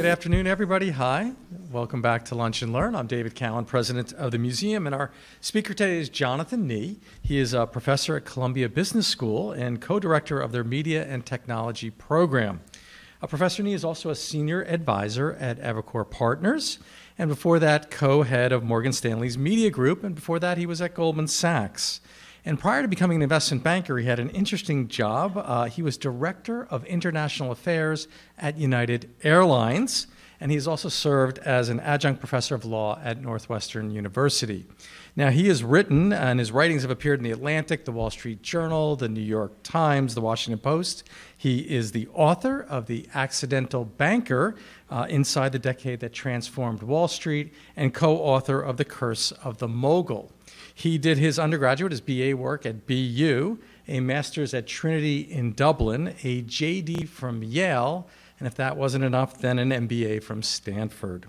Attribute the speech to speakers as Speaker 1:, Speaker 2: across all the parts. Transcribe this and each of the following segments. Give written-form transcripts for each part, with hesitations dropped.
Speaker 1: Good afternoon, everybody. Hi. Welcome back to Lunch and Learn. I'm David Cowan, president of the museum, and our speaker today is Jonathan Nee. He is a professor at Columbia Business School and co-director of their Media and Technology program. Professor Nee is also a senior advisor at Evercore Partners, and before that, co-head of Morgan Stanley's Media Group, and before that, he was at Goldman Sachs. And prior to becoming an investment banker, he had an interesting job. He was Director of International Affairs at United Airlines, and he's also served as an adjunct professor of law at Northwestern University. Now, he has written, and his writings have appeared in The Atlantic, The Wall Street Journal, The New York Times, The Washington Post. He is the author of The Accidental Banker, Inside the Decade That Transformed Wall Street, and co-author of The Curse of the Mogul. He did his undergraduate, his BA work at BU, a master's at Trinity in Dublin, a JD from Yale, and if that wasn't enough, then an MBA from Stanford.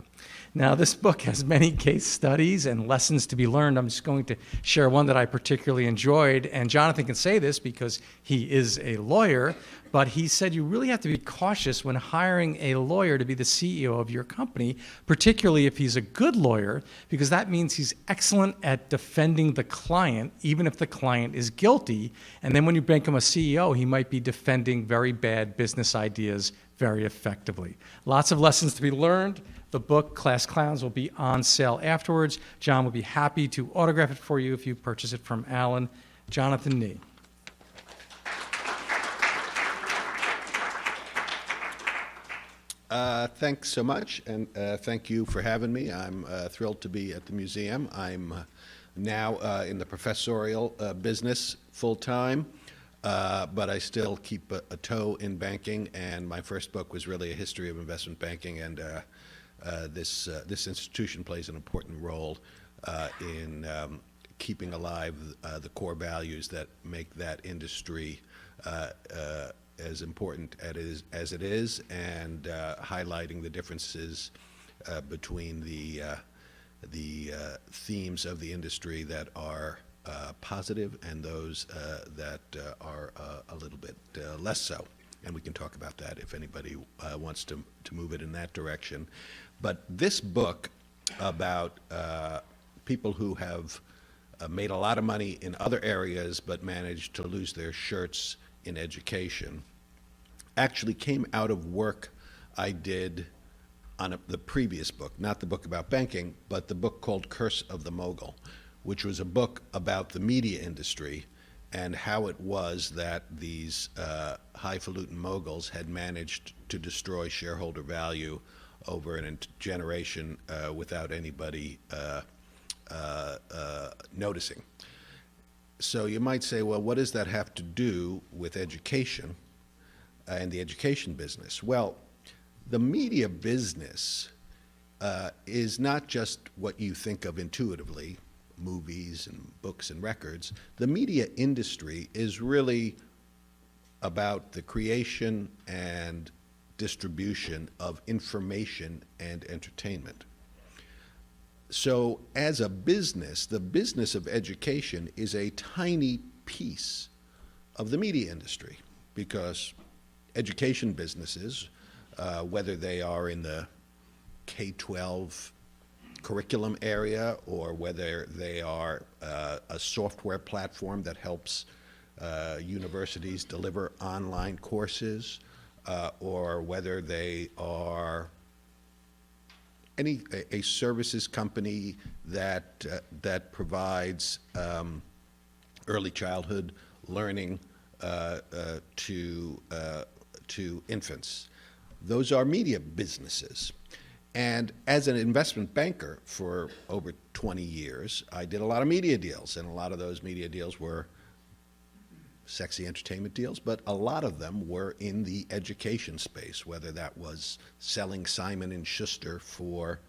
Speaker 1: Now, this book has many case studies and lessons to be learned. I'm just going to share one that I particularly enjoyed, and Jonathan can say this because he is a lawyer, but he said you really have to be cautious when hiring a lawyer to be the CEO of your company, particularly if he's a good lawyer, because that means he's excellent at defending the client, even if the client is guilty. And then when you make him a CEO, he might be defending very bad business ideas very effectively. Lots of lessons to be learned. The book, Class Clowns, will be on sale afterwards. John will be happy to autograph it for you if you purchase it from Alan. Jonathan Nee.
Speaker 2: Thanks so much, and thank you for having me. I'm thrilled to be at the museum. I'm now in the professorial business full-time, but I still keep a toe in banking, and my first book was really a history of investment banking, and this institution plays an important role in keeping alive the core values that make that industry as important as it is, and highlighting the differences between the themes of the industry that are positive and those that are a little bit less so. And we can talk about that if anybody wants to move it in that direction. But this book about people who have made a lot of money in other areas but managed to lose their shirts in education actually came out of work I did on the previous book, not the book about banking, but the book called Curse of the Mogul, which was a book about the media industry and how it was that these highfalutin moguls had managed to destroy shareholder value over a generation without anybody noticing. So you might say, well, what does that have to do with education and the education business? Well, the media business is not just what you think of intuitively, movies and books and records. The media industry is really about the creation and distribution of information and entertainment. So as a business, the business of education is a tiny piece of the media industry, because education businesses, whether they are in the K-12 curriculum area or whether they are a software platform that helps universities deliver online courses, or whether they are a services company that provides early childhood learning to infants. Those are media businesses. And as an investment banker for over 20 years, I did a lot of media deals, and a lot of those media deals were sexy entertainment deals, but a lot of them were in the education space, whether that was selling Simon and Schuster for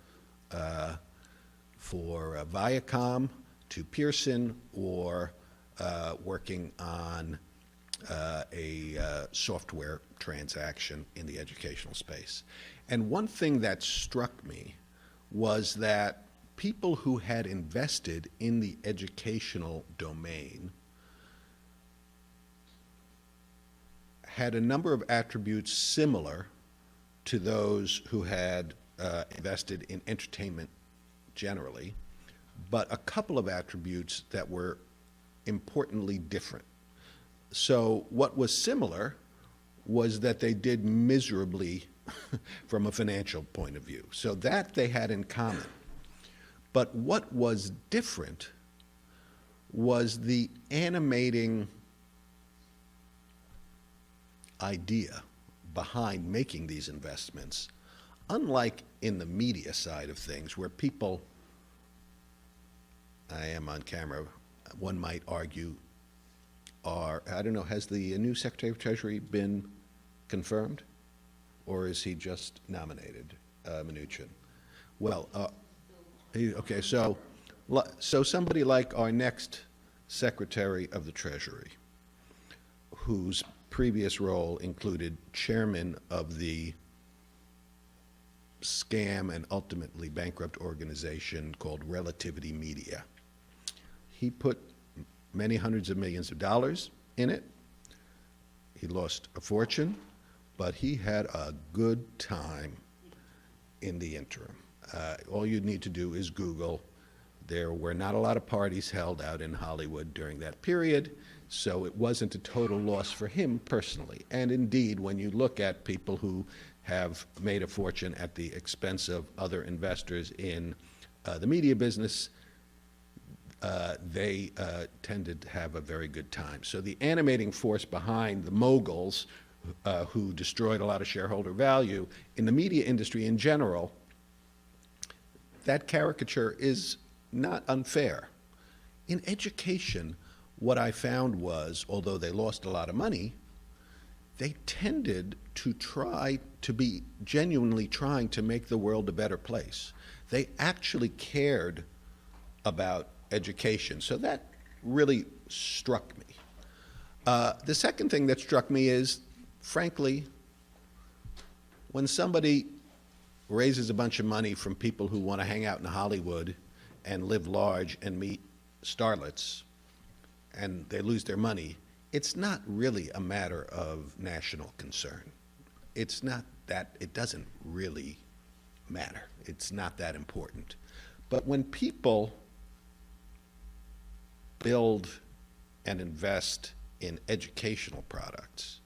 Speaker 2: Viacom to Pearson, or working on a software transaction in the educational space. And one thing that struck me was that people who had invested in the educational domain had a number of attributes similar to those who had invested in entertainment generally, but a couple of attributes that were importantly different. So what was similar was that they did miserably from a financial point of view. So that they had in common. But what was different was the animating idea behind making these investments. Unlike in the media side of things, where people, I am on camera, one might argue, are, I don't know, has the new Secretary of Treasury been confirmed? Or is he just nominated, Mnuchin? Well, okay, so somebody like our next Secretary of the Treasury, whose previous role included chairman of the scam and ultimately bankrupt organization called Relativity Media. He put many hundreds of millions of dollars in it. He lost a fortune, but he had a good time in the interim. All you need to do is Google. There were not a lot of parties held out in Hollywood during that period, so it wasn't a total loss for him personally. And indeed, when you look at people who have made a fortune at the expense of other investors in the media business, they tended to have a very good time. So the animating force behind the moguls, who destroyed a lot of shareholder value in the media industry in general, that caricature is not unfair. In education, what I found was, although they lost a lot of money, they tended to try to be genuinely trying to make the world a better place. They actually cared about education. So that really struck me. The second thing that struck me is, frankly, when somebody raises a bunch of money from people who want to hang out in Hollywood and live large and meet starlets, and they lose their money, it's not really a matter of national concern. It's not that, it doesn't really matter. It's not that important. But when people build and invest in educational products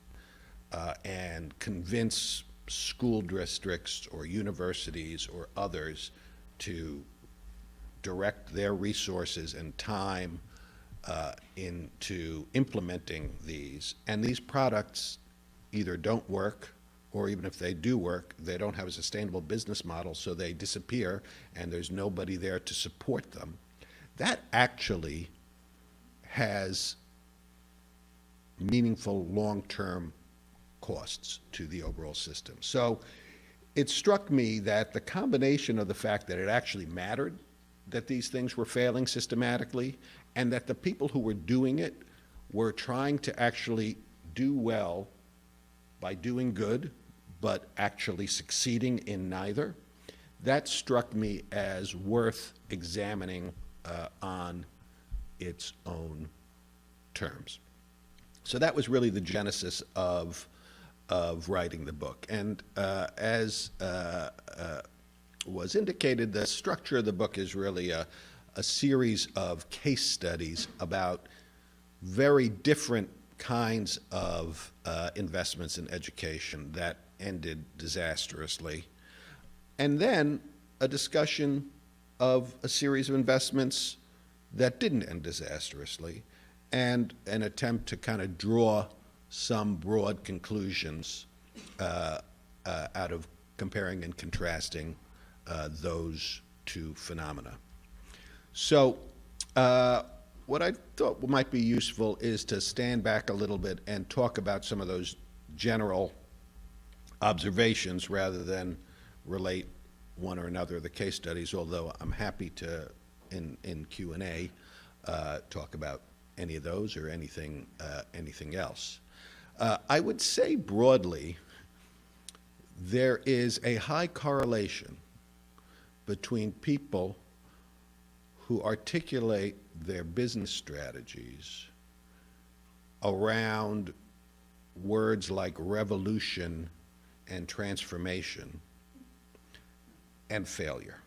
Speaker 2: and convince school districts or universities or others to direct their resources and time into implementing these, and these products either don't work, or even if they do work, they don't have a sustainable business model, so they disappear and there's nobody there to support them, that actually has meaningful long-term costs to the overall system. So it struck me that the combination of the fact that it actually mattered that these things were failing systematically, and that the people who were doing it were trying to actually do well by doing good, but actually succeeding in neither, that struck me as worth examining on its own terms. So that was really the genesis of writing the book. And as was indicated, the structure of the book is really a series of case studies about very different kinds of investments in education that ended disastrously, and then a discussion of a series of investments that didn't end disastrously, and an attempt to kind of draw some broad conclusions out of comparing and contrasting those two phenomena. So what I thought might be useful is to stand back a little bit and talk about some of those general observations rather than relate one or another of the case studies, although I'm happy to, in Q&A, talk about any of those or anything else. I would say broadly, there is a high correlation between people who articulate their business strategies around words like revolution and transformation and failure.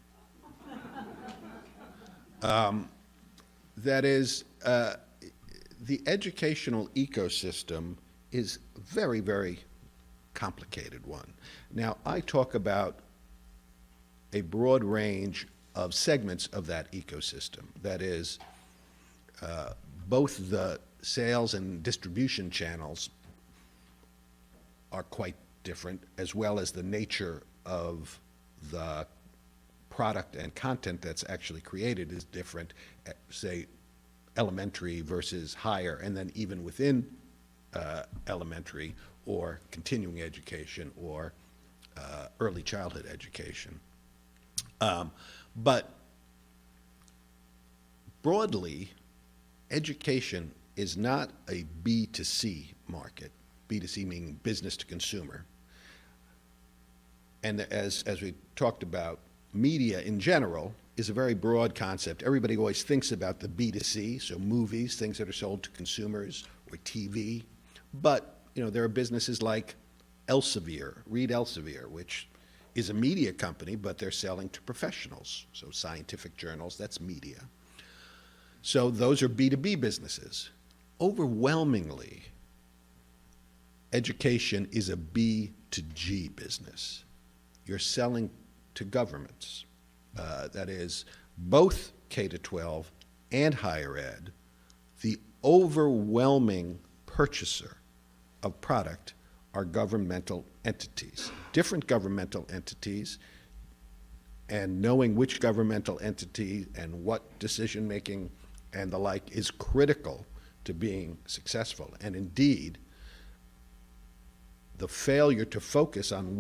Speaker 2: That is, the educational ecosystem is a very, very complicated one. Now, I talk about a broad range of segments of that ecosystem. That is, both the sales and distribution channels are quite different, as well as the nature of the product and content that's actually created is different, say, elementary versus higher, and then even within elementary or continuing education or early childhood education. But broadly, education is not a B2C market, B2C meaning business to consumer. And as we talked about, media in general is a very broad concept. Everybody always thinks about the B2C, so movies, things that are sold to consumers, or TV. But, you know, there are businesses like Elsevier, Reed Elsevier, which is a media company, but they're selling to professionals. So scientific journals, that's media. So those are B2B businesses. Overwhelmingly, education is a B2G business. You're selling to governments. That is, both K-12 and higher ed, the overwhelming purchaser of product are governmental entities, different governmental entities, and knowing which governmental entity and what decision-making and the like is critical to being successful. And indeed, the failure to focus on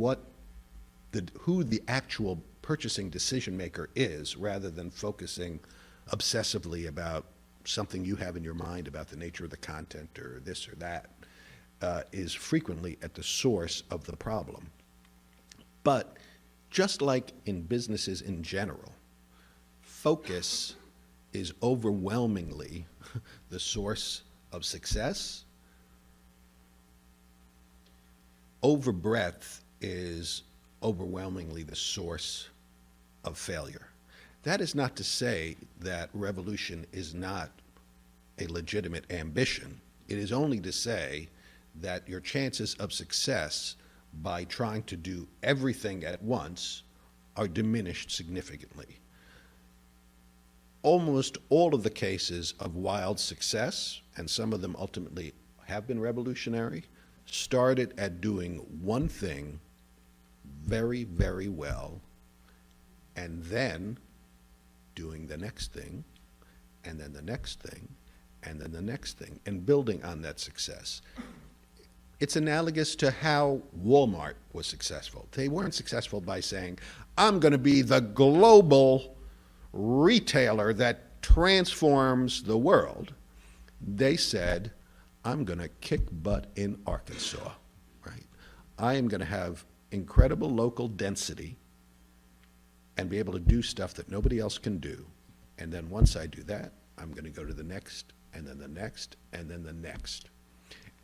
Speaker 2: who the actual purchasing decision maker is, rather than focusing obsessively about something you have in your mind about the nature of the content or this or that, is frequently at the source of the problem. But just like in businesses in general, focus is overwhelmingly the source of success. Overbreadth is overwhelmingly the source of failure. That is not to say that revolution is not a legitimate ambition. It is only to say that your chances of success by trying to do everything at once are diminished significantly. Almost all of the cases of wild success, and some of them ultimately have been revolutionary, started at doing one thing very, very well, and then doing the next thing, and then the next thing, and then the next thing, and building on that success. It's analogous to how Walmart was successful. They weren't successful by saying, I'm going to be the global retailer that transforms the world. They said, I'm going to kick butt in Arkansas, right? I am going to have incredible local density and be able to do stuff that nobody else can do. And then once I do that, I'm going to go to the next, and then the next, and then the next.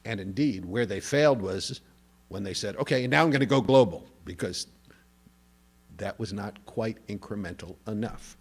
Speaker 2: And indeed, where they failed was when they said, okay, now I'm going to go global, because that was not quite incremental enough.